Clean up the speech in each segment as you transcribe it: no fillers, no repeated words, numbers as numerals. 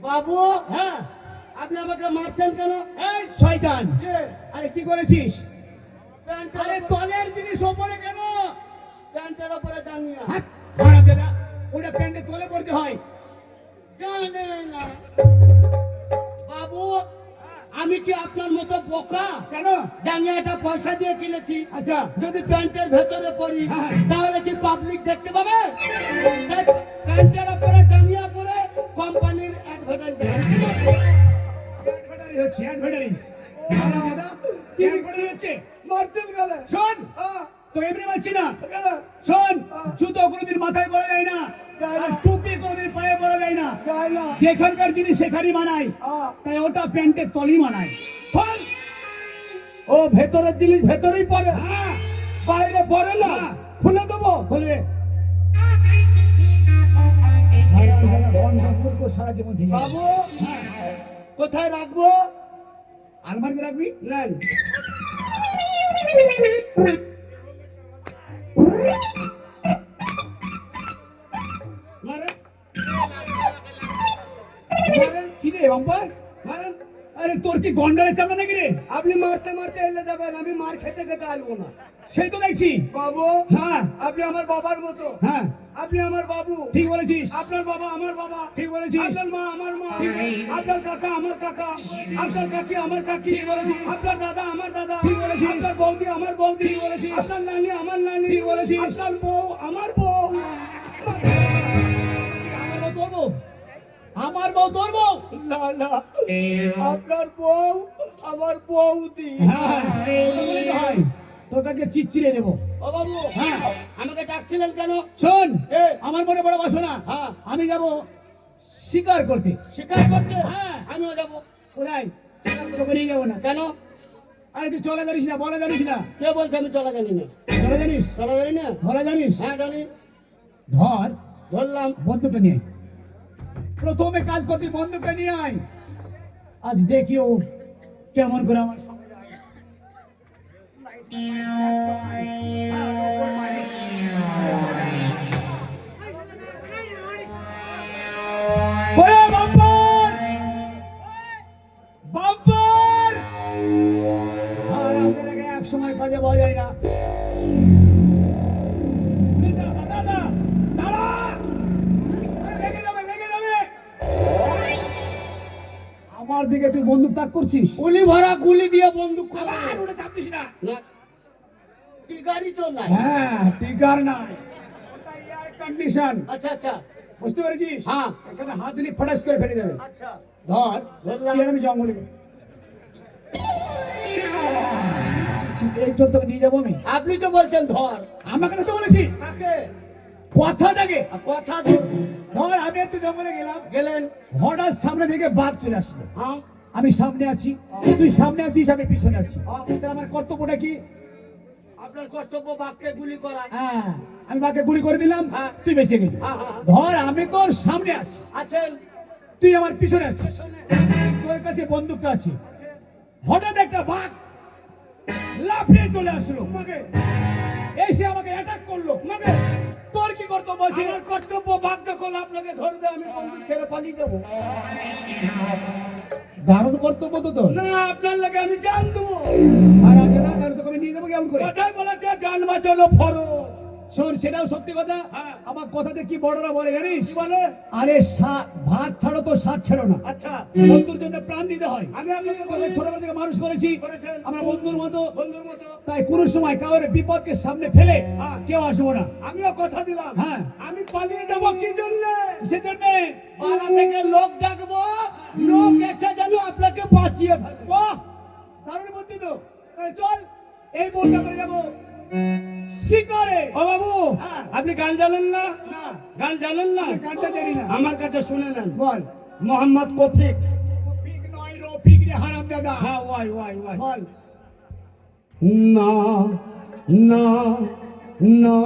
বাবু, হ্যাঁ আপনি আমাকে মারছেন কেন? এই শয়তান, আরে কি করেছিস? আরে তলের জিনিস ওপরে কেন? প্যান্টের উপরে জানিয়া। হারামজাদা, ওটা প্যান্টের তলে পড়তে হয়। জানে না বাবু, আমি কি আপনার মতো বোকা? কেন? জাঙ্গিয়াটা পয়সা দিয়ে কিনেছি। আচ্ছা, যদি প্যান্টের ভেতরে পড়ি হ্যাঁ। তাহলে কি পাবলিক দেখতে পাবে? তাই প্যান্টের উপরে জাঙ্গিয়া পরে কোম্পানির অ্যাডভার্টাইজ অ্যাডভার্টাইজ হচ্ছে, অ্যাডভার্টাইজ। হারামজাদা, চিনি পড়ে যাচ্ছে। মারছেন গেলে শোন, তো এমনি মারছি না। শোন, জুতো কোনোদিন মাথায় পরা যায় না, আর টুপি কোনোদিন পায়ে পরা যায় না। যেখানকার জিনিস সেখানেই মানায়, তাই ওটা প্যান্টের তলেই মানায়। শোন, ও ভেতরের জিনিস ভেতরেই পড়ে, হ্যাঁ বাইরে পড়ে না। খুলে দেবো? খুলে দে। সারা জীবন থেকে বাবু, কোথায় রাখবো? আলমারিতে রাখবি। নেন। মারেন মারেন কি রে বাম্পার? মারেন। আরে তোর কি গন্ডারের চামড়া নাকি রে? আপনি মারতে মারতে এলে যাবেন, আমি মার খেতে খেতে আসবো না। সেই তো দেখছি। বাবু, হ্যাঁ আপনি আমার বাবার মতো। হ্যাঁ, আপনি আমার বাবু। ঠিক বলেছিস। আপনার বাবা আমার বাবা। ঠিক বলেছিস। আপনার মা আমার মা। আপনার কাকা আমার কাকা। আপনার কাকি আমার কাকি। আপনার দাদা আমার দাদা। ঠিক বলেছিস। আপনার বৌদি আমার বৌদি। ঠিক বলেছিস। আপনার নানি আমার নানি। ঠিক বলেছিস। আপনার বউ আমার বউ। আমার বউ তোর বউ? আমার বউ তোর বউ? না না, আপনার বউ আমার বৌদি। হ্যাঁ, ওটা বলেই তো হয়। তোর কাছে চিচিরে দেবো। ও বাবু, হ্যাঁ। আমাকে ডাকছিলেন কেন? শোন, এ, আমার মনে বড় বাসনা। হ্যাঁ। আমি যাব শিকার করতে। শিকার করতে? হ্যাঁ। আমিও যাবো। কোথায়? শিকার করতে নিয়ে যাবো না। কেন? আরে তুই চলা জানিস না, বলা জানিস না? কে বলছে আমি চলা জানি না? চলা জানিস? চলা জানি না? বলা জানিস? হ্যাঁ জানি। ধর, ধরলাম। বন্দুকটা নিয়ে আয়। প্রথমে কাজ করতে বন্দুকটা নিয়ে আয়। আজ দেখিও কেমন করে আমার সঙ্গে যায়। ওরে বাম্পার! বাম্পার! আর আমাদেরকে এক সময় কাজে পাওয়া যায় না। এই দাদা, দাদা, দাদা! আরে লেগে যাবে, লেগে যাবে। আমার দিকে তুই বন্দুক তাক করছিস? গুলি ভরা গুলি দিয়ে বন্দুক খোলা। আর ওটা চাপ দিস না। না, টিকারি তো নাই। হ্যাঁ, টিকার নাই, ওটা এয়ার কন্ডিশন। আচ্ছা আচ্ছা বুঝতে পেরেছিস? হ্যাঁ। এখানে হাত দিলে ফটাস করে ফেটে যাবে। আচ্ছা। ধর, ধরলাম। তুই আর আমি জঙ্গলে এই চোর তোকে নিয়ে যাবো আমি। আপনি তো বলছেন ধর। আমাকে তো বলেছি কাকে? কথাটাকে। কথা ধর। ধর, আমি একটু জঙ্গলে গেলাম, গেলেন? হঠাৎ সামনে থেকে বাঘ চলে আসলো। হ্যাঁ। আমি সামনে আছি, তুই সামনে আছিস, আমি পিছনে আছি। তাহলে আমার কর্তব্যটা কি? আপনার কর্তব্য বাঘকে গুলি করা। হ্যাঁ, আমি বাঘকে গুলি করে দিলাম, হ্যাঁ। তুই বেঁচে গেলি। হ্যাঁ, হ্যাঁ। ধর, আমি তোর সামনে আছি, আছেন? তুই আমার পিছনে আছিস, তোর কাছে বন্দুকটা আছে। হঠাৎ একটা বাঘ লাফিয়ে চলে আসলো, আমাকে এসে আমাকে অ্যাটাক করলো। আমাকে তোর কি কর্তব্য আছে? আমার কর্তব্য, বাঘ যখন আপনাকে ধরবে আমি বন্দুক ছেড়ে পালিয়ে যাবো। দারুণ কর্তব্য তো তোর। না, আপনার লাগে আমি জান দেবো। আর আগে না, তাহলে তোকে আমি নিয়ে যাবো কেমন করে? কথাই বলেছে জান বাঁচানো ফরজ। শোন, সেটাও সত্যি কথা। হ্যাঁ। আমার কথাতে কি বড়রা বলে জানিস? কি বলে? আরে ভাত ছাড়ো তো স্বাদ ছাড়ো না। আচ্ছা, বন্ধুর জন্য প্রাণ দিতে হয়। আমি আপনাকে তোকে ছোটবেলা থেকে মানুষ করেছি, করেছেন আমরা বন্ধুর মতো। বন্ধুর মতো। তাই কোনো সময় কাউরে বিপদকে সামনে ফেলে হ্যাঁ। কেউ আসবো না। আমিও কথা দিলাম। হ্যাঁ। আমি পালিয়ে যাবো কি জন্য? কিসের জন্য? পাড়া থেকে লোক ডাকবো, লোক এসে যেন আপনাকে বাঁচিয়ে ফেলে। বাহ, দারুণ বুদ্ধি তো। তাহলে চল, এই বলটা করে যাবো শিকারে। ও বাবু, হ্যাঁ। আপনি গান জানেন না? না, গান জানেন না? আমি গানটা জানি না। আমার কাছে শুনে নেন। বল। মোহাম্মদ কফিক। রফিক নয়, রফিক রে হারামজাদা। হ্যাঁ, ওয়াই ওয়াই ওয়াই। বল। না না না,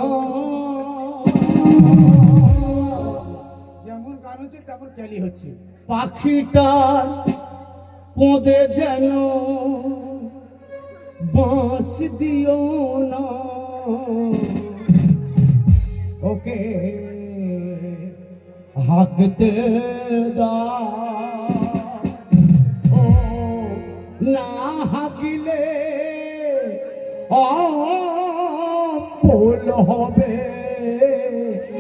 যেমন গান হচ্ছে তেমন ক্যালি হচ্ছে। পাখিটার পোঁদে যেন বাঁশ দিও না ওকে হাঁকতে দাও ও না হাঁকিলে ফুল হবে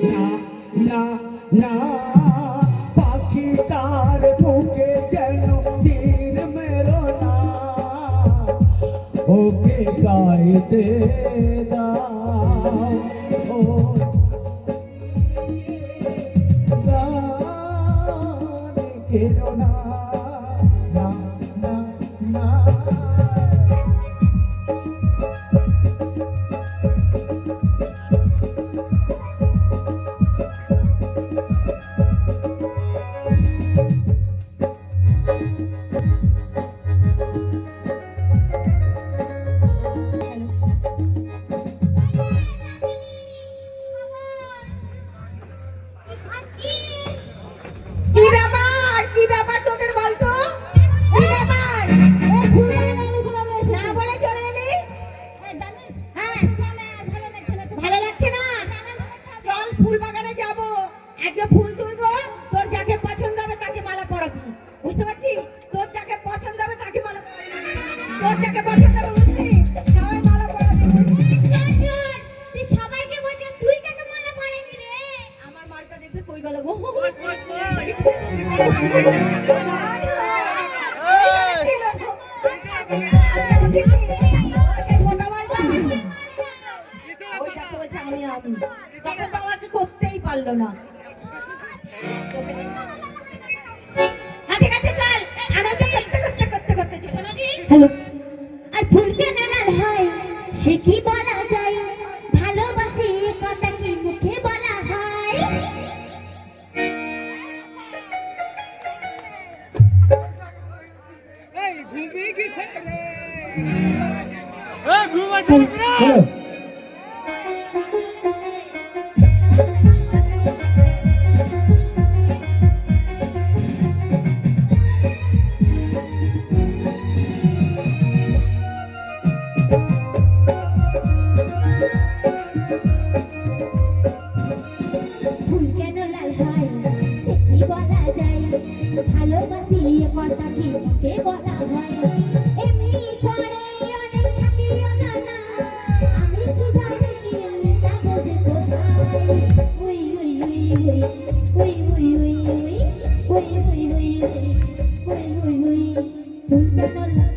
না না না পাখি তার বুকে যেন তীর মেরো না ওকে গাইতে দাও ও গান কেরো না না না না কি ব্যাপার কি ব্যাপার তোদের বলতো কি ব্যাপার না বলে চলে এলি হ্যাঁ ভালো লাগছে না চল ফুল বাগানে যাব আজকে ফুল তুলবো তোর যাকে পছন্দ হবে তাকে মালা পরাবি বুঝতে পারছিস তোর যাকে পছন্দ হবে তাকে মালা পরাবি তোর যাকে পছন্দ হবে বুঝলি সবাই মালা পরাবি তুই সবাইকে বলছিস তুই কাকে মালা পরাবি রে আমার মালটা দেখবে কই গেল গো করতেই পারলো না ঠিক আছে চল আনন্দ করতে করতে করতে করতে চল আর ফুল কেন লাল হয় সে কি বলা যায় ভালোবাসি কথা কি মুখে বলা হয় চলো ফুল কেন লাল হয় সে কি বলা যায় ভালোবাসি কথা কি মুখে বলা হয় এমনি করে অনেক থাকি অজানা আমি কি জানি কি তা বোঝে কোথায় উই উই উই উই উই উই উই উই উই উই উই উই উই ফুল কেন লাল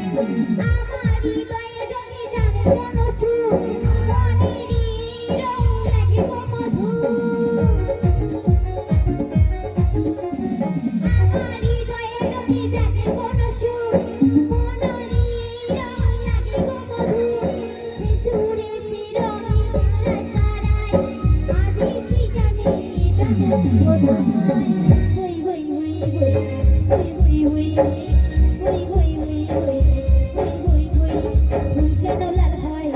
আমারি দয়ে যদি জানে কোন সুর মনেরই রং লাগিব মধু আমারি দয়ে যদি জানে কোন সুর মনেরই রং লাগিব মধু সে সুরে শিরনি তারায় তারায় আমি কি জানি এটা কোথায় হই হই হই হই হই হই হই হই হই হই হই ফুল কেন লাল হয়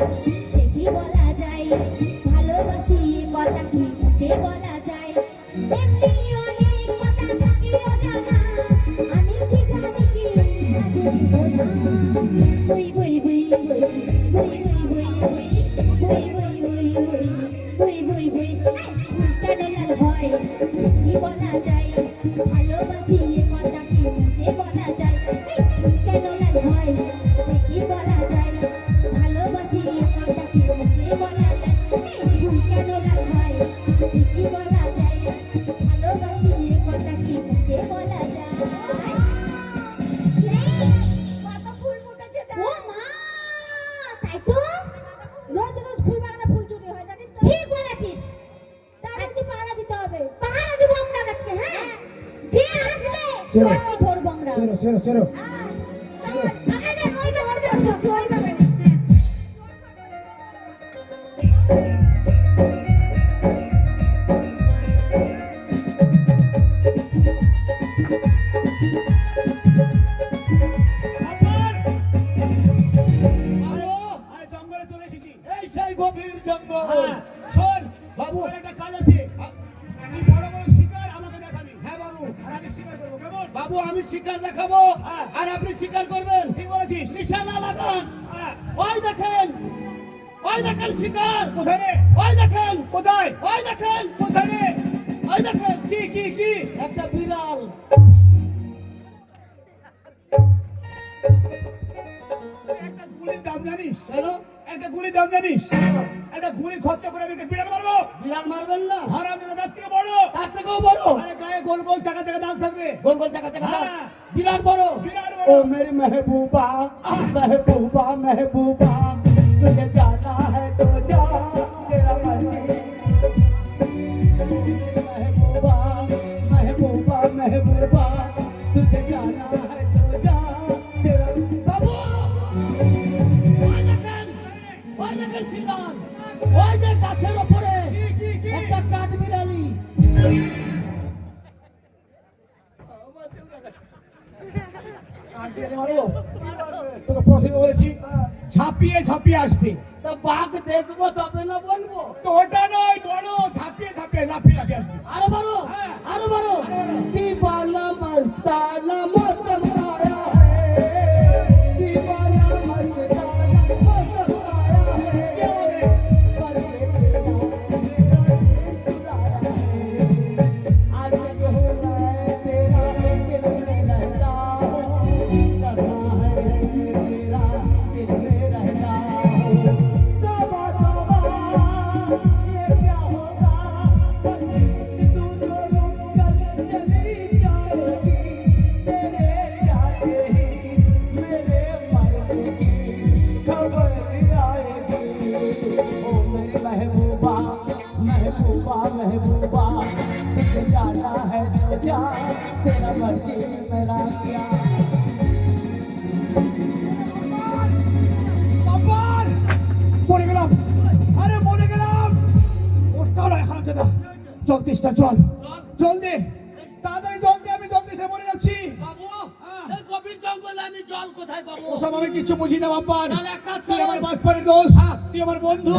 সে কি বলা যায় ভালোবাসি কথা কি মুখে বলা যায় এমনি অনেক কথা থাকি অজানা আমি কি জানি কি হই হই হই হই হই হই হই হই হই হই হই হই ফুল কেন লাল হয় সে কি বলা যায় ভালোবাসি কথা কি মুখে বলা যায় ফুল কেন লাল হয় সে কি বলা যায় ভালোবাসি কথা কি মুখে বলা যায় ফুল কেন লাল হয় সে কি বলা যায় ভালোবাসি কথা কি মুখে বলা যায় কত ফুল ফুটেছে ও মা তাই তো রোজ রোজ ফুল বাগানে ফুল চুরি হয় জানিস তো ঠিক বলেছিস তার কিছু পাহারা দিতে হবে পাহারা দেবো আমরা আজকে হ্যাঁ যে আসবে চলো। তাকে ধরবো আমরা চলো চলো চলো আমাদের ওই বাগানে ধরবো ওই বাগানে আরে, আরে জঙ্গলে চলে এসেছি। এই সেই গভীর জঙ্গল। হ্যাঁ, শোন বাবু। তোর একটা কাজ আছে। তুই বড় বড় শিকার আমাকে দেখাবি। হ্যাঁ বাবু। আর আমি শিকার করবো, কেমন? বাবু আমি শিকার দেখাবো হ্যাঁ। আর আপনি শিকার করবেন। ঠিক বলেছিস। নিশানা লাগান। হ্যাঁ। ওই দেখেন, ওই দেখেন শিকার। কোথায় রে? ওই দেখেন, কোথায়? ওই দেখেন, কোথায় রে? ওই দেখেন। কি কি কি? একটা বিড়াল। একটা গুলির দাম জানিস? কেন? একটা গুলির দাম জানিস? একটা গুলি খরচা করে আমি একটা বিড়াল মারবো? বিড়াল মারবেন না? হারামজাদা, তার থেকে বড়। তার থেকেও বড়। আরে গায়ে গোল গোল চাকা চাকা দাম থাকবে। গোল গোল চাকা চাকা দাও। হ্যাঁ। বিরাট বড়। বিরাট ओ বড়। मेरी महबूबा महबूबा महबूबा तुझे जाना है तो जा तेरा मर्जी महबूबा महबूबा महबूबा तुझे जाना है तो जा तेरा बाबू ওই দেখেন শিকার ওই যে গাছের উপরে একটা কাঠবিড়ালি মারবো? তোকে প্রথমে বলেছি ঝাঁপিয়ে ঝাঁপিয়ে আসবে। তা বাঘ দেখবো তবে না বলবো তো ওটা নয়, বড় ঝাঁপিয়ে ঝাঁপিয়ে লাফিয়ে লাফিয়ে আসবে। আরো বড় হ্যাঁ। আরো বড় दीवाना मस्ताना मौसम आया है दीवाना मस्ताना मौसम आया है पर आज जो मैं तेरा दिल में रहता हूँ करना है तेरा दिल में रहता हूँ तोबा तोबा ये क्या होगा तू जो रुक कर चली जाएगी तेरे जाते ही मेरे मरने की खबर आएगी ओ मेरी महबूबा महबूबा महबूबा तुझे जाना है तो जा तेरा मर्जी मेरा क्या বাবার! মরে গেলাম। আরে মরে গেলাম। ওটা নয় হারামজাদা। জল তেষ্টা, জল জল দে, তাড়াতাড়ি জল দে, আমি জল তেষ্টা মরে যাচ্ছি। বাবু এই গভীর জঙ্গলে আমি জল কোথায় পাবো ওসব আমি কিচ্ছু বুঝি না বাপ্পার। তাহলে এক কাজ তুই করো। আমার বাসপাড়ের দোষ, তুই আমার বন্ধু,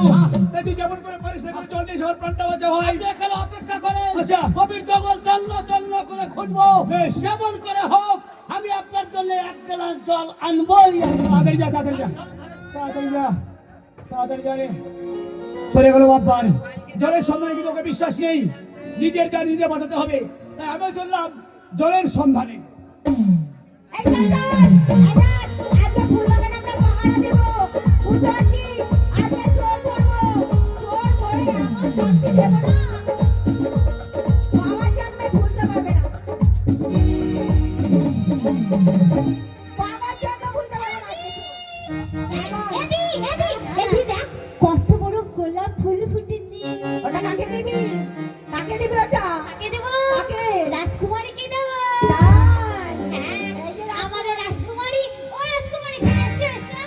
তাই তুই যেমন করে পারিস না করে জল দিয়ে সবার প্রাণটা বাঁচা হয়। আপনি এখানে অপেক্ষা করেন আচ্ছা। গভীর জঙ্গল চন্দ্র চন্দ্র করে খুঁজবো বেশ। যেমন করে হোক আমি আপনার জন্য এক গ্লাস জল আনবোই তাড়াতাড়ি যা, তাড়াতাড়ি যা, তাড়াতাড়ি যা, তাড়াতাড়ি যা রে। চলে গেল বাপ্পার। জলের সন্ধানে কিন্তু ওকে বিশ্বাস নেই, নিজের যা নিজে বাঁচাতে হবে। তাই আমিও চললাম জলের সন্ধানে। এই চল চল আজাদ আজকে ফুলবাগানে আমরা পাহারা দেব বুঝতে পারছিস আজকে চোর ধরবো চোর ধরে আমার শান্তি দেব না বাবার জন্মে ভুলতে পারবে না বাবার জন্মে ভুলতে পারবে না এদি এদি এদি দেখ কত বড় গোলাপ ফুল ফুটেছে। ওটা কাকে দিবি ওটা কাকে দেব? কাকে রাজকুমারীকে দেব। তাই এই যে আমাদের রাজকুমারী, ও রাজকুমারী এখানে এসো এসো।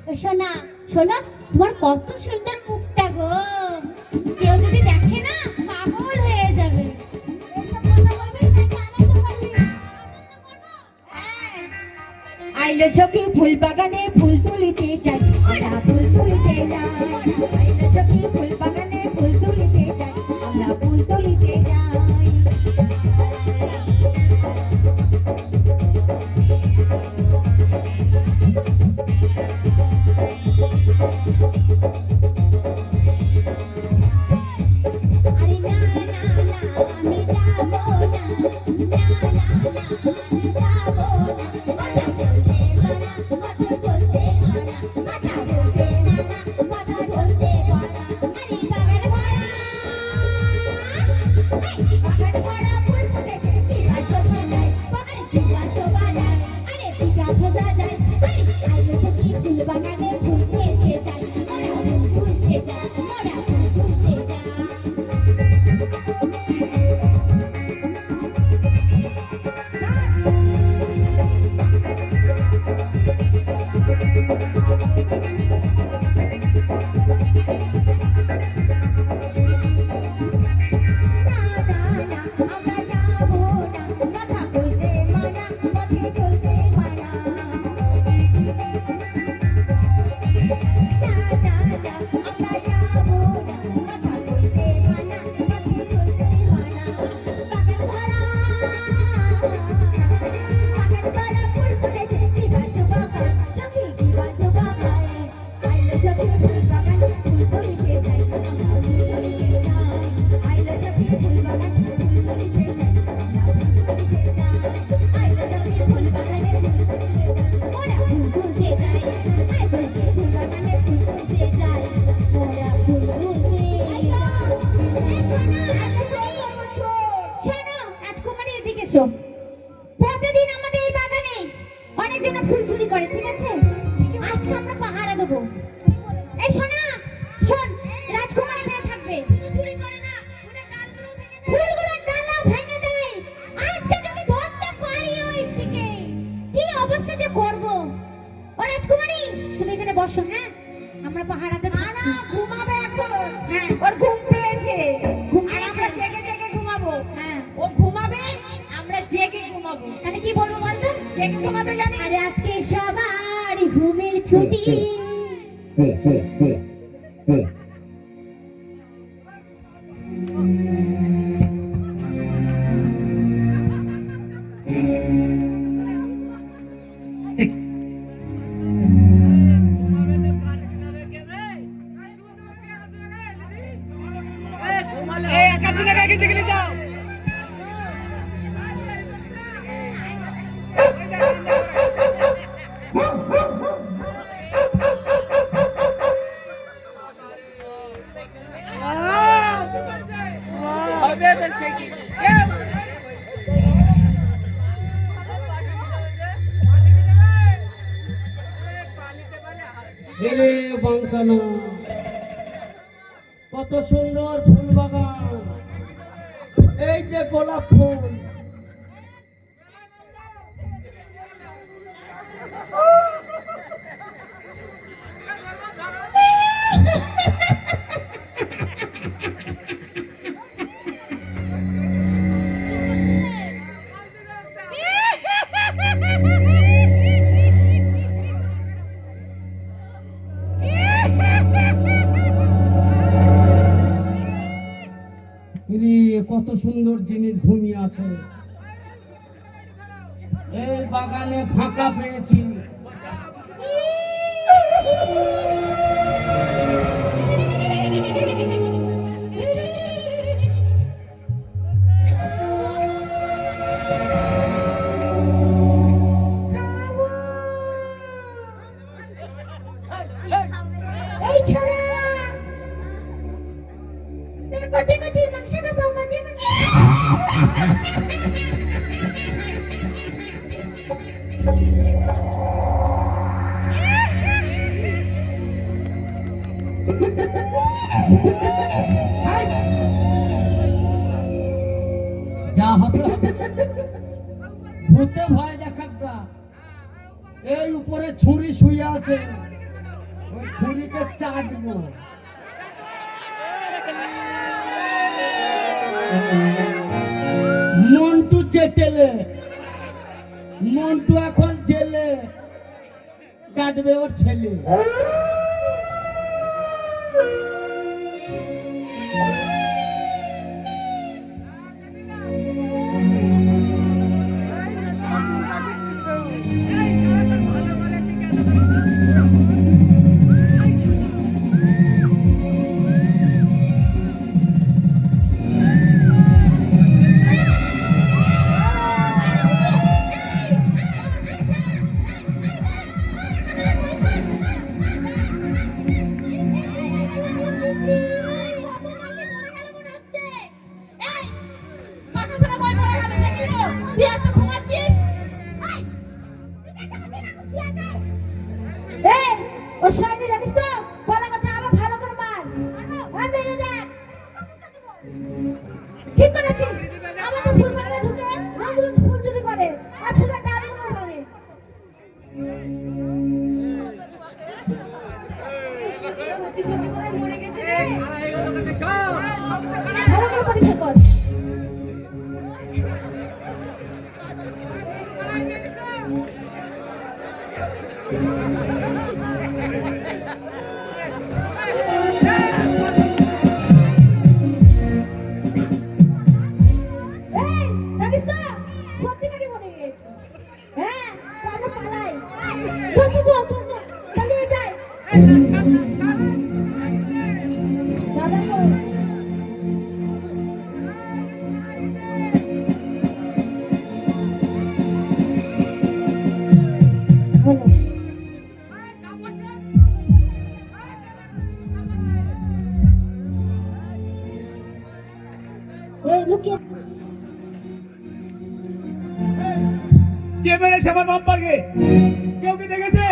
ও শোনা শোনো, তোমার কত সুন্দর মুখটা গো, কেউ যদি দেখে না পাগল হয়ে যাবে। এসব কথা বলবি নাকি আনন্দ করবি? আনন্দ করবো। আইলো সখী ফুল বাগানে ফুল তুলিতে যাই আমরা ফুল তুলিতে যাই আইলো সখী ফুল বাগানে ফুল তুলিতে যাই আমরা ফুল তুলিতে যাই আরে না না না আমি যাবো না, না না না আমি যাবো না। কথা বলতে মানা, কথা চলতে মানা, কথা বলতে মানা, কথা যাচ্ছি ঘুমাবে এখন হ্যাঁ ওর ঘুম পেয়েছে আর আমরা জেগে জেগে ঘুমাবো হ্যাঁ ও ঘুমাবে আমরা জেগে ঘুমাবো তাহলে কি বলবো বলতো জেগে ঘুমাতে জানি আরে আজকে সবার ঘুমের ছুটি এরে বাঙ্কানা কত সুন্দর ফুল বাগান এই যে গোলাপ ফুল কত সুন্দর জিনিস ঘুমিয়ে আছে এই বাগানে ফাঁকা পেয়েছি এই ছোড়া তোর কচি কচি মাংস খাবো কচি কচি যা হবে হবে। ভূতে ভয় দেখাটা এই উপরে ছুরি শুয়ে আছে ওই ছুরিকে চাটবো মন্টু চেটেলে মন্টু এখন জেলে চাটবে ওর ছেলে ও সাইডে জানিস তো গলা কাছে আরো ভালো করে মার আর মেরে দেখ ঠিক করেছিস আমাদের ফুল বাগানে ঢুকে রোজ রোজ ফুল চুরি করে আর ফুলের ডালগুলো ভাঙে সত্যি সত্যি করে মরে গেছে রে ভালো করে পরীক্ষা কর সত্যিকারই মনে গেছে হ্যাঁ চলো পালাই চল চল চল চল চল পালিয়ে যাই দাদা তো হলো এই লুকিয়ে কে মেরেছে আমার বাম্পারকে কেউ কি দেখেছে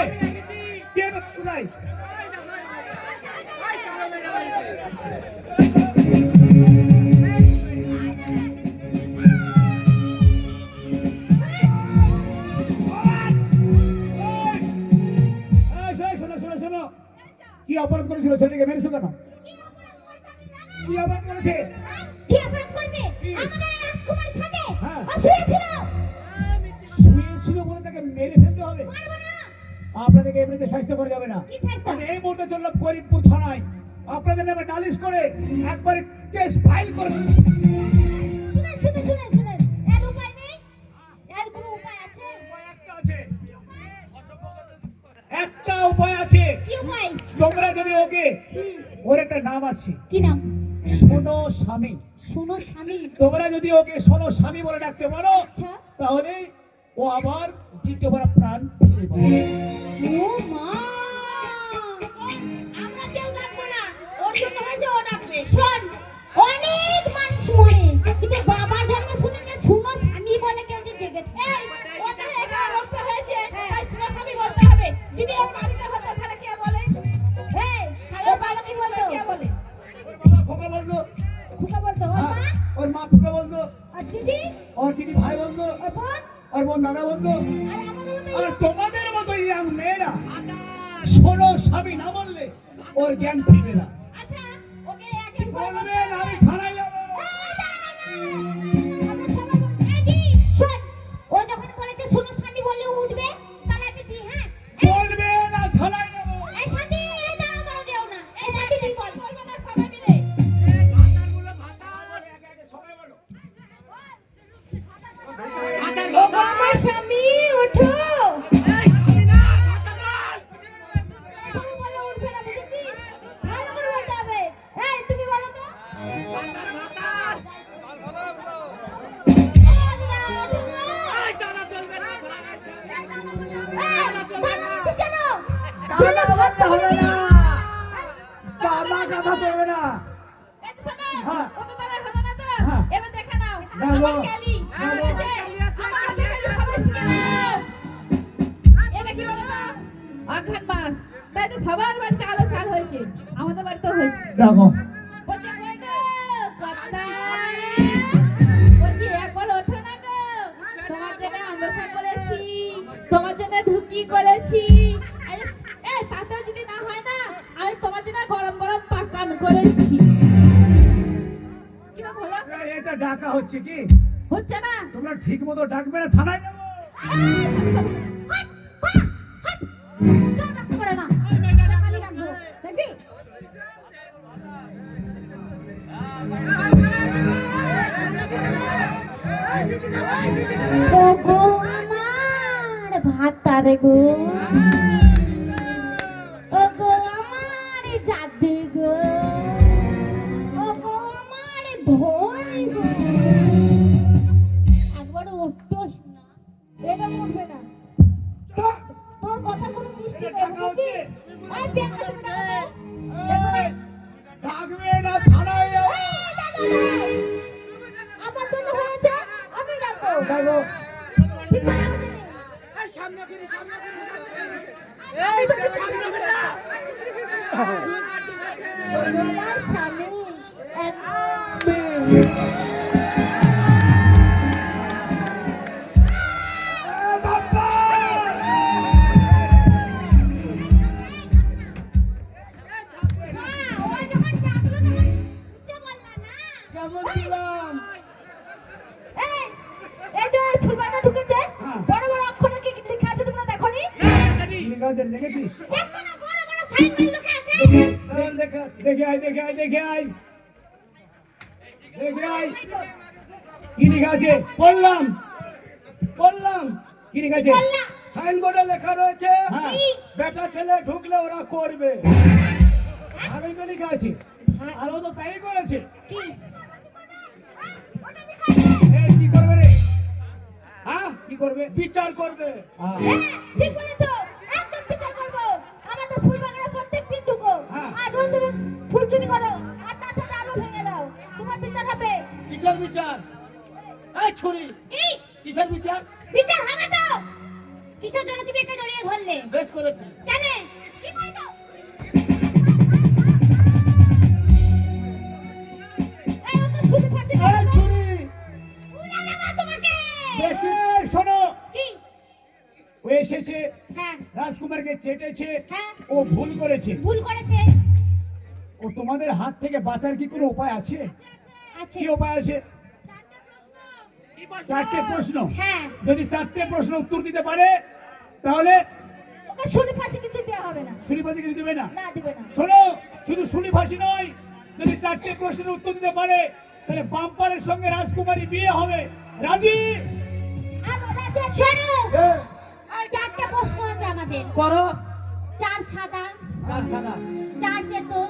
কে কোথায় শোনো শোনো শোনো কি অপরাধ করেছিল ছেলেকে মেরেছো কেন? কি অপরাধ করেছে? কি অপরাধ করেছে? আমাদের রাজকুমারের সাথে হ্যাঁ। ও শুয়েছিল। শুয়েছিল বলে তাকে মেরে ফেলতে হবে? মারবো না। আপনাদেরকে এমনিতে শাস্তি করা যাবে না। কি শাস্তি? আমি এই মুহূর্তে চললাম করিমপুর থানায়, আপনাদের নামে নালিশ করে একবারে কেস ফাইল করে। শুনেন শুনেন শুনেন শুনেন, এর উপায় নেই? এর কোনো উপায় আছে? একটা উপায় আছে। কি উপায়? তোমরা যদি ওকে, ওর একটা নাম আছে, কি নাম? সোনো স্বামী। শোনো স্বামী। তোমরা যদি ওকে সোনো স্বামী বলে ডাকতে পারো, আচ্ছা। তাহলে ও আবার দ্বিতীয়বার প্রাণ ফিরে পাবে। ও মা, আমরা কেউ ডাকবো না, ওর জন্য হয়েছে ও ডাকবে। শোন, অনেক মানুষ মরে, কিন্তু বাবার জন্ম শুনে না শুনো স্বামী বলে কেউ যে জেগে থাকে। এই, ও তো একা রক্ত হয়েছে, হ্যাঁ। তাই শুনে স্বামী বলতে হবে। যদি ওর বাড়িতে হতো তাহলে কে বলে? এই, তাহলে ওর বাবা কি বলতো? কে বলে? খোকা বলতো, খুকা বলতো ওর মা, ওর মা খোকা বলতো, আর দিদি, ওর দিদি ভাই বলতো, ওর বোন, আর বোন দাদা বলতো। আর আমাদের মতো আর তোমাদের মতো ইয়াং মেয়েরা সোনো স্বামী না বললে ওর জ্ঞান ফিরবে না। আচ্ছা, ওকে এক এক করে বলতে বলবেন আমি হবে। থানায় যাবো। আমরা সবাই বলবো, এই দি, শোন, ও যখন বলেছে শোনো স্বামী বললে ও উঠবে, তাহলে আমি দি, হ্যাঁ? বলবে না থানায় যাবো। এই সাথী, এই দাঁড়াও দাঁড়াও যেও না। এই সাথী তুই বল। বলবে না সবাই মিলে। ও গো আমার স্বামী, ওঠো। তুমি বলে উঠবে না, বুঝেছিস? ভালো করে বলতে হবে। এই, তুমি বলো তো। বলছিস কেন? দাদা বলতে হবে না, দাদা কথা চলবে না। এই তো শোনো, হ্যাঁ। ও তো বলে হলো না তো? হ্যাঁ। এবার দেখে নাও। না গো। আমার ক্যালি, আমার কাছে, আমার হাতে ক্যালি সবাই শিখে নাও। এটা কি বলো তো? অঘ্রাণ মাস, তাই তো সবার বাড়িতে আলো চাল হয়েছে, আমাদের বাড়িতেও হয়েছে। দেখো বলছে কই গো কর্তা, বলছি একবার ওঠো না গো, তোমার জন্য আন্দোলন করেছি, তোমার জন্য ধুকি করেছি। আরে, এই তাতেও যদি না হয় না, আমি তোমার জন্য গরম গরম পাকান করেছি। কিরকম হলো? এটা ডাকা হচ্ছে কি? হচ্ছে না? তোমরা ঠিক মতো ডাকবে না, থানায় যাবো। এই, শোনো, শোনো, শোনো। হাট, পালা, হাট। কেউ ডাকতে পারে না। আমি ডাকবো, দেখবি? ও গো আমার ভাতারে গো, ও গো আমার জাদু গো, ও গো আমার ধন গো। একবার উঠোস না, এটা উঠবে না। তোর তোর কথা কোনো মিষ্টি নেই, বুঝেছিস? এই ব্যাংকে তুমি ডাকো তো। দেখো না। ডাকবে না, থানায় যাবো। এই, দাদা, দাদা। আমার জন্য হয়েছে, আমি ডাকবো। দেখো ঠিক করে বসে নে। আমার স্বামী বাবা ওই যখন ডাকলো তখন উঠতে বললা না। কেমন দিলাম? এই, এই যে ওই ফুলবাটা ঢুকেছে, হ্যাঁ। বড় বড় অক্ষরে কি লেখা আছে তোমরা দেখোনি? ঠিক আছে, দেখেছিস? দেখছো না বড় বড় সাইন মার লেখা আছে? দেখে আসি। দেখে আয়, দেখে আয়, দেখে আয়, দেখে আয়। কি লেখা আছে? বললাম বললাম কি লেখা আছে? বললা সাইনবোর্ডে লেখা রয়েছে হ্যাঁ। কি? বেটা ছেলে ঢুকলে ওরা করবে। ভালোই তো লেখা আছে, আর ও তো তাই করেছে। কি? এই, কি করবে রে? হ্যাঁ, কি করবে? বিচার করবে। হ্যাঁ। হ্যাঁ, ঠিক বলেছো। একদম বিচার করবো। আমাদের ফুলবাগানে প্রত্যেকদিন ঢুকো। হ্যাঁ। আর রোজ রোজ ফুল চুরি করো। আর তাতে আলো ভেঙে দাও। তোমার বিচার হবে। কিসের বিচার? এই ছুরি, কি? কিসের বিচার? বিচার হবে তো? কিসের জন্য তুমি একে জড়িয়ে ধরলে? বেশ করেছি। কেন? কি করছো? এই ও তো শুধু ফাঁসি এই করলো। ছুরি, উড়ে যাবো তোমাকে। বেশি এই, শোনো, কি? ও এসেছে হ্যাঁ, রাজকুমারকে চেটেছে, হ্যাঁ, ও ভুল করেছে। ভুল করেছে। ও তোমাদের হাত থেকে বাঁচার কি কোনো উপায় আছে? আছে। কি উপায় আছে? 4টে প্রশ্ন। হ্যাঁ। যদি 4টে প্রশ্ন উত্তর দিতে পারে তাহলে ওকে শুনে ফাঁসি কিছু দেওয়া হবে না। শুনিবাজি কিছু দেবে না। না দেবে না। শোনো, শুধু শুনি ভাষী নয়, যদি 4টে প্রশ্নের উত্তর দিতে পারে তাহলে বাম্পারের সঙ্গে রাজকুমারী বিয়ে হবে। রাজি? আর রাজা শোনো, এ, 4টে প্রশ্ন আছে আমাদের। করো। 4 সাদা, 4 সাদা, 4 তেতো,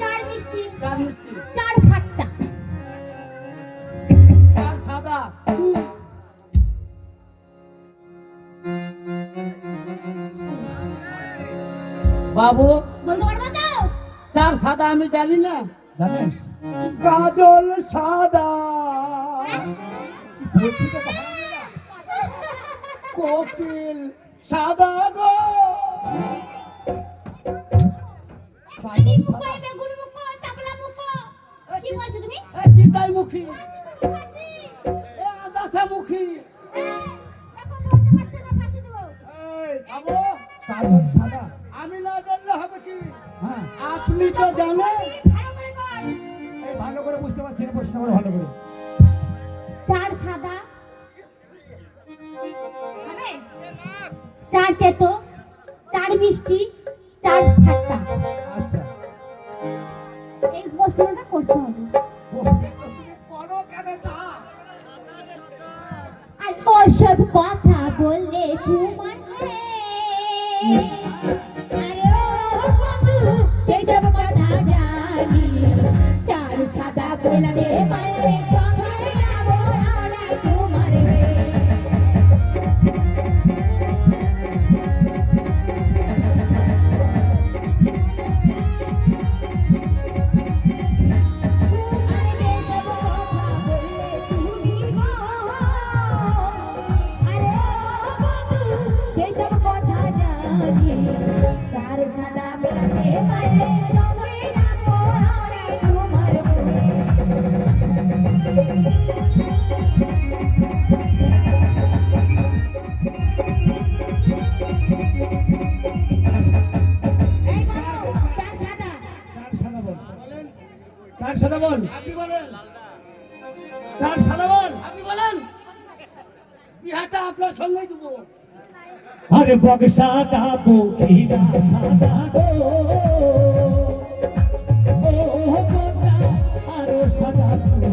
4 মিষ্টি, 4 মিষ্টি, 4 ফাট্টা। 4 সাদা। বাবু, বলতে পারবো তো? 4 সাদা আমি জানি না। জানিস? কাজল সাদা, বলছি তো ভালো না। কোকিল সাদা গো। পানি মুখো, বেগুন মুখো, তাবলা মুখো। কি বলছো তুমি? এ চিতাই মুখী, ফাঁসি দেবো, ফাঁসি। এ আদাসা মুখী। এখন বলতে পারছো না, ফাঁসি দেবো। এই, বাবু, কাজল সাদা। আমি না জানলে হবে কি? হ্যাঁ, আপনি তো জানেন। ভালো করে কর। এই ভালো করে বুঝতে পারছি না, প্রশ্ন করে ভালো করে। 4 সাদা, হবে? 4 তেতো, 4 মিষ্টি, 4 ফাট্টা। আচ্ছা, এই প্রশ্নটা করতে হবে। বলবে তো তুমি করো কেন তা? আর ওসব কথা বললে কুমার হে। আরে ও বন্ধু, সেসব কথা জানি। 4 সাদা বললে পারলে সঙ্গে যাবো আমরা কুমার হে। সেসব কথা জানি। 4 সাদা বলতে পারলে সঙ্গে যাবো আমরা কুমার হে। এই বলো, 4 সাদা। 4 সাদা বল। বলেন, 4 সাদা বল। আপনি বলেন, 4 সাদা বল। আপনি বলেন। বিহাটা আপনার সঙ্গেই দেবো। আরে বগ সাদা বগিরা সাদা গো, ও কথা আরো সাদা গো।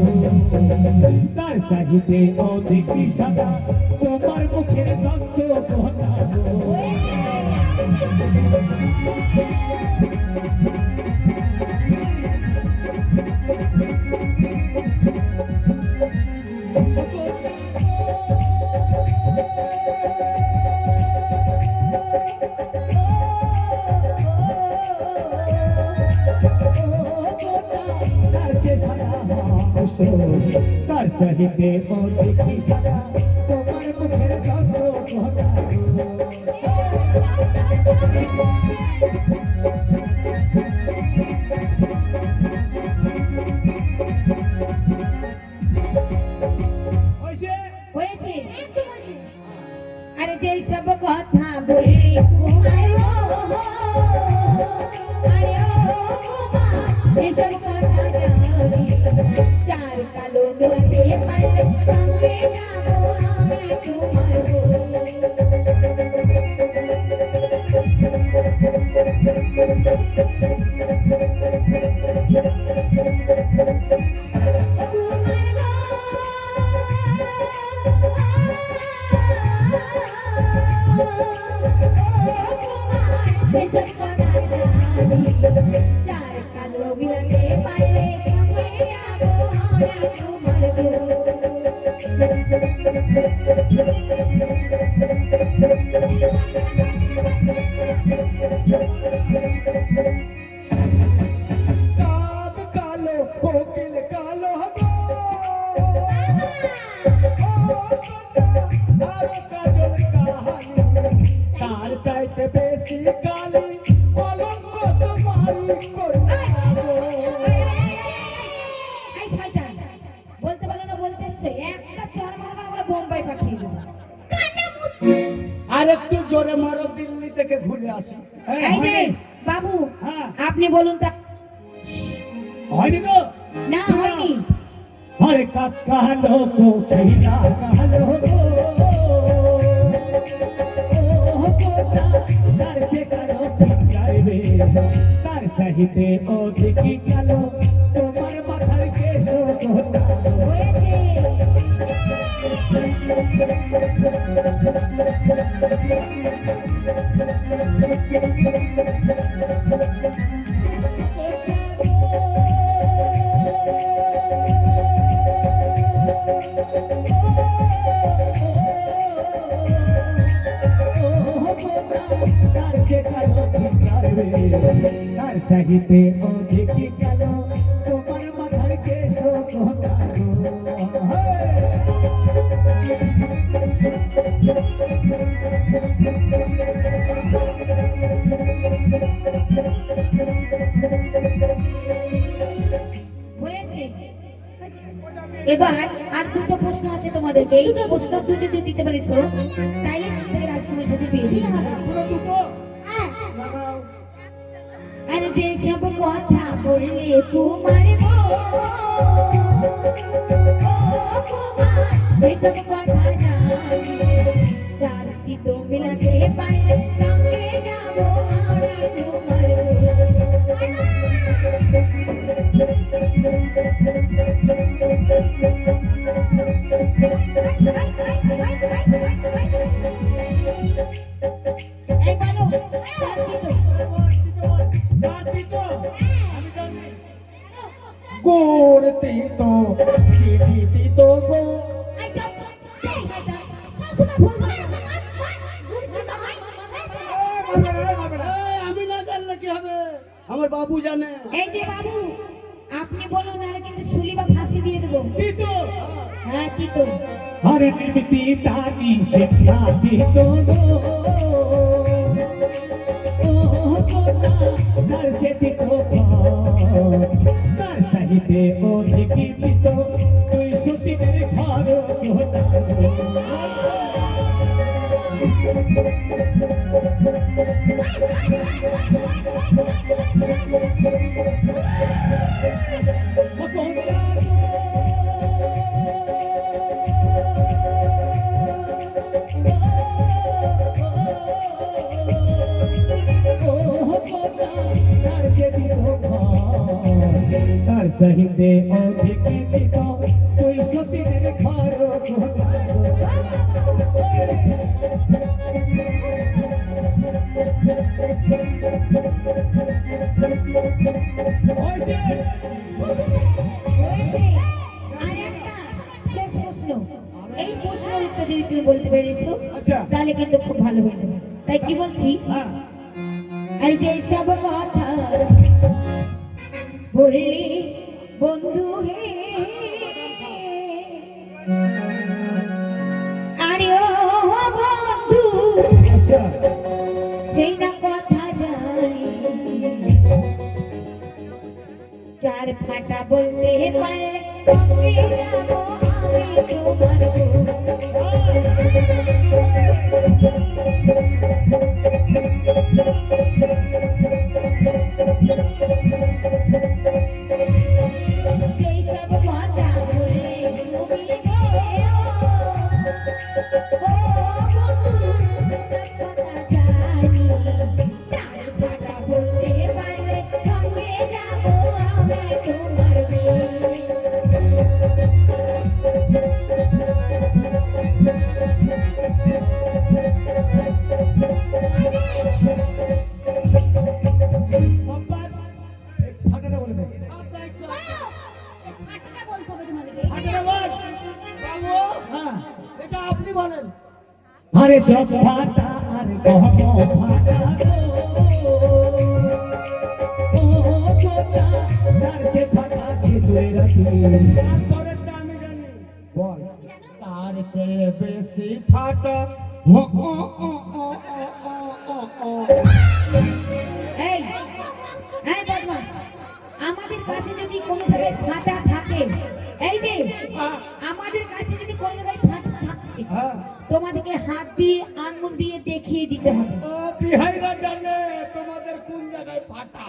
তার চাহিদে অধিক সাদা, তোমার মুখের যত কথা গো। তার চাহিদে অধিক সাদা, তোমার মুখের যত কথা হয়েছে? আরে যেই সব কথা বললি কুমার গো, আরে ও কুমার, সেসব কথা জানি। 4 কালো মেলাতে পারলে সঙ্গে যাবো আমরা কুমার গো। কুমার গো, সেসব কথা জানি। 4 কালো মিলাতে পারলে সঙ্গে যাবো আমরা কুমার গো। কাক কালো, কোকিল কালো গো। আরো কাজল কাহানি, তার চাইতে বেশি কালি, কলঙ্ক তোমারই কন্যা গো। এই শয়তান, বলতে বলো না বলতে এসছো, একটা চর মারবা বলে বোম্বাই পাঠিয়ে দেবো। আর একটু জোরে মারো, দিল্লি থেকে ঘুরে আসি। এই যে বাবু, হ্যাঁ। আপনি বলুন তা হয়নি তো? না হয়নি। আরে কাকালো কোকিলা কালো গো ও কোটা তার সে কালো পিকাইবে তার চাহিতে অধিক গেল তোমার মাথার কেশ কোটা হয়েছে। তার চাহিতে অধিক গেল তোমার মাথার কেশ কোটা হয়েছে। এবার আর দুটো প্রশ্ন আছে তোমাদেরকে, এই প্রশ্ন যদি দিতে পেরেছো তাইলে তোমাকে রাজকুমারের সাথে বিয়ে দিয়ে দিবে। আরে যে সব কথা বললে কুমার গো, ও কুমার সেসব কথা জানি, চারটি তো মিলাতে পারলে সঙ্গে যাবো আমি তোমার এই বলো চারটি তো গোরতি তো দিদি তো গো এই চুপ চুপ সবসময় ভুল করে আমি না জানলে কি হবে, আমার বাবু জানে। এই যে বাবু আপনি বলুন, নাহলে কিন্তু শুলি বা ফাঁসি দিয়ে দেবো। দিতো হ্যাঁ কি তো আরে নিমিতি তানি শিক্ষা দিত গো ও কোটা তার সে দিত তার চাহিতে অধিক দিত তুই সুশীলের ঘর কোটা চাহিতে অধিক দিত তুই সুশীলের ঘর কোটা হয়েছে। আর একটা শেষ প্রশ্ন, এই প্রশ্নের উত্তর যদি তুমি বলতে পেরেছো আচ্ছা। তাহলে কিন্তু খুব ভালো হয়ে যাবে। তাই কি বলছি, হ্যাঁ এই যে সব কথা বললে বন্ধু হে, আরে ও বন্ধু আচ্ছা সেই না কথা জানি, চার ফাটা বলতে পারলে সঙ্গে যাবো আমি তোমার যেই সব কথা বললে তুমি গো, ও বন্ধু সব কথা জানি, চার ফাটা বলতে পারলে সঙ্গে যাবো আমি তোমার বাবার এই ফাটাটা বলে দে ফাটাটা বলতে হবে তোমাদেরকে। ফাটাটা বল বাবু হ্যাঁ এটা আপনি বলেন। আরে চোখ ফাটা আর গহম ফাটা গো ও কোটা তার সে ফাটা খেজুরে রাখি তারপরেরটা আমি জানি। বল তার চেয়ে বেশি ফাটা এই এই বদমাস, আমাদের কাছে যদি কোনো জায়গায় ফাটা থাকে, এই যে আমাদের কাছে যদি কোনো জায়গায় ফাটা থাকে, হ্যাঁ তোমাদেরকে হাত দিয়ে আঙ্গুল দিয়ে দেখিয়ে দিতে হবে। ও বিহাইরা জানে তোমাদের কোন জায়গায় ফাটা।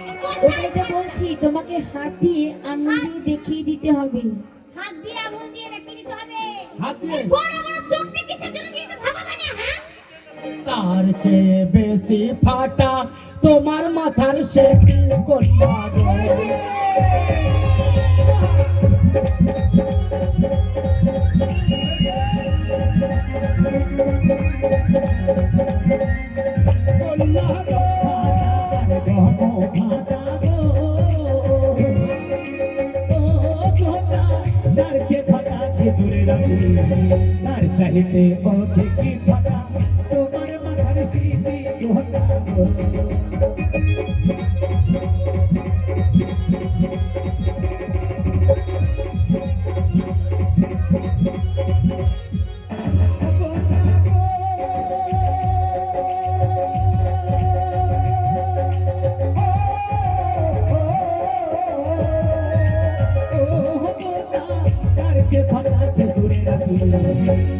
ওটাই তো বলছি, তোমাকে হাত দিয়ে আঙুল দিয়ে দেখিয়ে দিতে হবে। হাত দিয়ে আঙুল দিয়ে রেখে দিতে হবে। হাত দিয়ে? বড় বড় চোখটা কিসের জন্য দিয়েছো ভগবানে, হ্যাঁ? তার চেয়ে বেশি ফাটা তোমার মাথার সে কি কন্যা গো। কন্যা গো, ফাটা গো, ও কন্যা, তার চেয়ে ফাটা খেজুরের আঙুল, তার চাইতে অধিক ফাটা তোমার মাথার স্মৃতি কন্যা গো।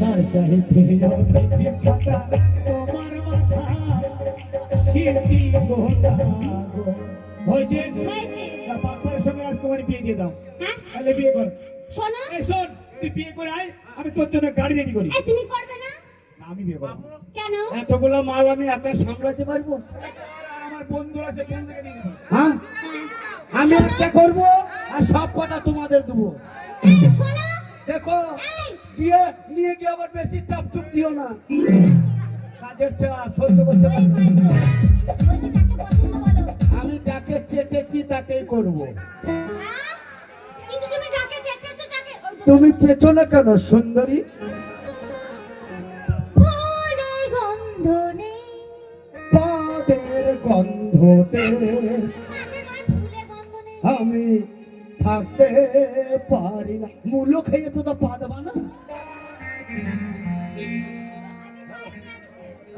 তার চাইতে অধিক ফাটা তোমার মাথা স্মৃতি কন্যা গো। হয়েছে? হয়েছে। বাপের সঙ্গে রাজকুমারী বিয়ে দিয়ে দাও। হ্যাঁ? তাহলে বিয়ে কর। শোনো, এই শোন, তুই বিয়ে করে আয়, আমি তোর জন্য গাড়ি রেডি করি। এই তুমি করবে না? না, আমি বিয়ে করবো। কেন? এতগুলো মাল আমি একা সামলাতে পারবো? আর আমার বন্ধুরা আছে, বন্ধুকে দিয়ে দেবো। হ্যাঁ, হ্যাঁ। আমি একটা করবো আর সব কথা তোমাদের দেবো। এই শোনো, দেখো, এই দিয়ে নিয়ে গিয়ে আবার বেশি চাপ চুপ দিও না। কাজের চাপ সহ্য করতে ওই পারি। মাই গড, বলছি যাকে পছন্দ বলো। আমি যাকে চেটেছি তাকেই করবো। হ্যাঁ? কিন্তু তুমি যাকে চেটেছো তাকে ওই তো তুমি পেছনে কেন সুন্দরী? ফুলে গন্ধ নেই। পাদের গন্ধতে আগে নয়, ফুলে গন্ধ নেই। আমি থাকতে পারি না। মূল্য খেয়ে তো পা দেবা না।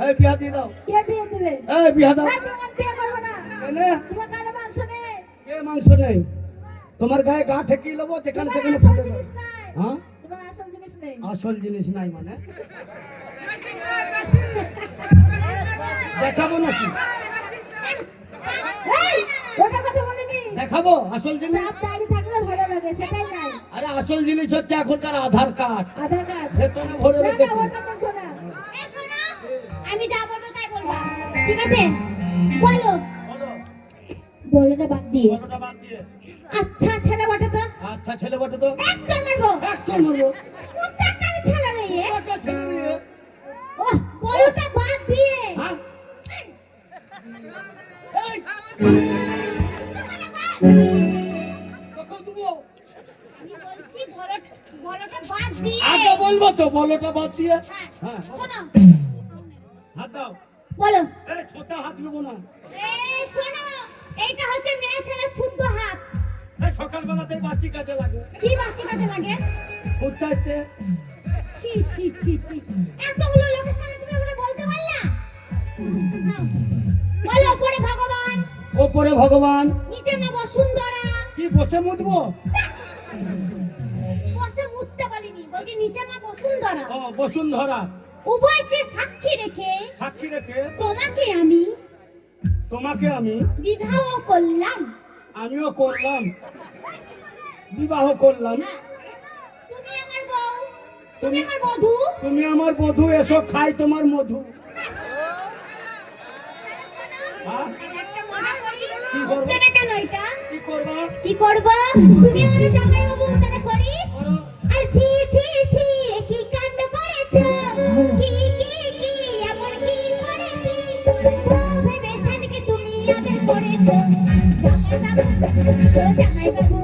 এই বিয়া দিয়ে দাও। কে বিয়ে দেবে? এই বিয়া দাও। না, তোমাকে আমি বিয়ে করবো না। এনে তোমার গালে মাংস নেই। কে মাংস নেই? তোমার গায়ে গা ঠেকিয়ে নেবো যেখানে তোমার সেখানে আসল ফুলে জিনিস দেবো। নাই। হ্যাঁ, তোমার আসল জিনিস নেই। আসল জিনিস নাই মানে দেখাবো নাকি? এই, ওটা কথা বলিনি। দেখাবো আসল জিনিস? চাপ দাঁড়িয়ে থাকলে ভালো লাগে, সেটাই নাই। আরে আসল জিনিস হচ্ছে এখনকার আধার কার্ড। আধার কার্ড। ভেতরে ভরে না, না, রেখেছি। ওটা দেখবো না। এই শোনো, আমি যা বলবো তাই বলবা, ঠিক আছে? বলো। বলোটা বাদ দিয়ে। বড়টা বাদ দিয়ে। আচ্ছা ছেলে বটে তো, আচ্ছা ছেলে বটে তো একজন মারবো। একশো মারবো। কোথাকার ছেলে রে এ? টাকা ছেলে নিয়ে। ওহ, বলোটা বাদ দিয়ে। হ্যাঁ? এই, তোকেও দেবো। আমি বলছি বলোটা বাদ দিয়ে। আগে বলবো তো বলোটা বাদ দিয়ে। হ্যাঁ, হ্যাঁ, শোনো, হাত দাও। বলো। এই ছোটা হাত নেবো না। এই শোনো, এইটা হচ্ছে মেয়ে ছেলে শুদ্ধ হাত। এই সকালবেলাতেই বাসি কাজে লাগে। কি বাসি কাজে লাগে? ফুট চাইতে। ছি ছি ছি ছি, এতগুলো লোকের সামনে তুমি ওগুলো বলতে পারলা? না। বলো, ওপরে ভগবান, ওপরে ভগবান। নিচে মা বসুন্ধরা। কি বসে মুতবো? বসে মুততে বলিনি, বলছি নিচে মা বসুন্ধরা। ও বসুন্ধরা। উভয় সে সাক্ষী রেখে সাক্ষী রেখে তোমাকে আমি বিবাহ করলাম। আমিও করলাম, বিবাহ করলাম। হ্যাঁ, তুমি আমার বউ, তুমি আমার বধূ। তুমি আমার বধূ, এসো খাই তোমার মধু। হ্যাঁ? আর একটা মজা করি, কি করবো? হচ্ছে না কেন এটা? কি করবা? কি করব? তুমি আমার জামাই বাবু, তাহলে করি। করো। আর ছি ছি ছি, কি কাণ্ড করেছো? কি এমন কি করেছি? বউ ভেবে শালিকে তুমি আদর করেছো। জামাই বাবু,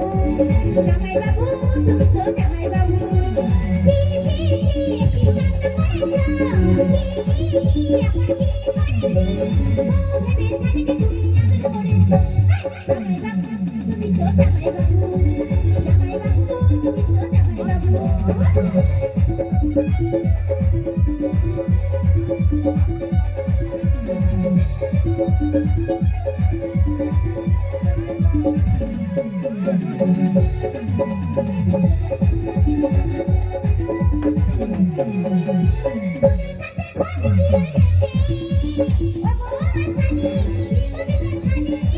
জামাই বাবু, তুমি তো জামাই বাবু। ছি ছি ছি, কি কাণ্ড করেছো? কি এমন কি করেছি? বউ ভেবে শালিকে তুমি আদর করেছো। জামাই বাবু, তুমি তো জামাই বাবু। জামাই বাবু,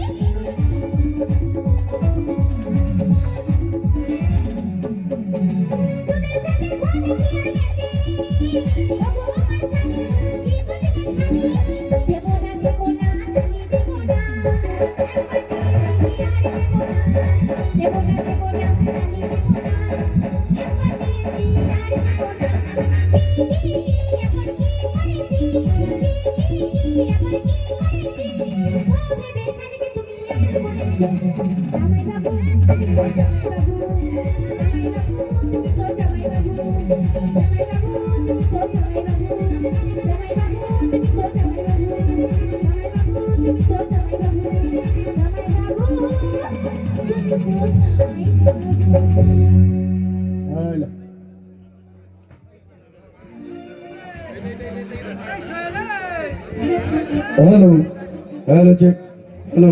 তুমি তো জামাই বাবু। দেব না গালি দেব না একবার দিয়েছি আর দেব না এখন কি করেছি এখন কি করেছি ও ভেবে শালিকে তুমি আমার করেছি জামাই বাবু তুমি তো জামাই বাবু জামাই বাবু তুমি তো জামাই বাবু জামাই বাবু তুমি তো জামাই বাবু জামাই বাবু তুমি তো জামাই বাবু জামাই বাবু তুমি তো জামাই বাবু জামাই বাবু hello Hello, hello, check. Hello.